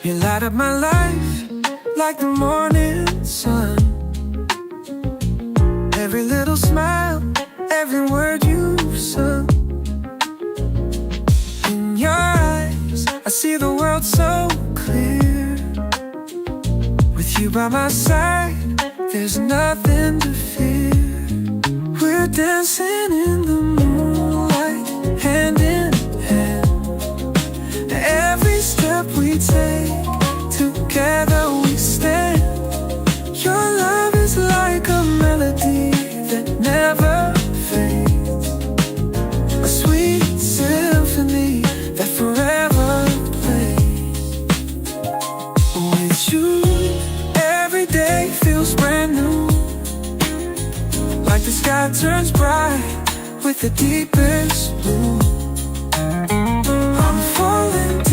You light up my life like the morning sun. Every little smile, every word you've sung. In your eyes, I see the world so clear. With you by my side, there's nothing to fear. We're dancing in the moonlight, hand in hand. Every step we take, together we stand. Your love is like a melody that never fades, a sweet symphony that forever plays. With you, every day feels brand new, like the sky turns bright with the deepest blue. I'm falling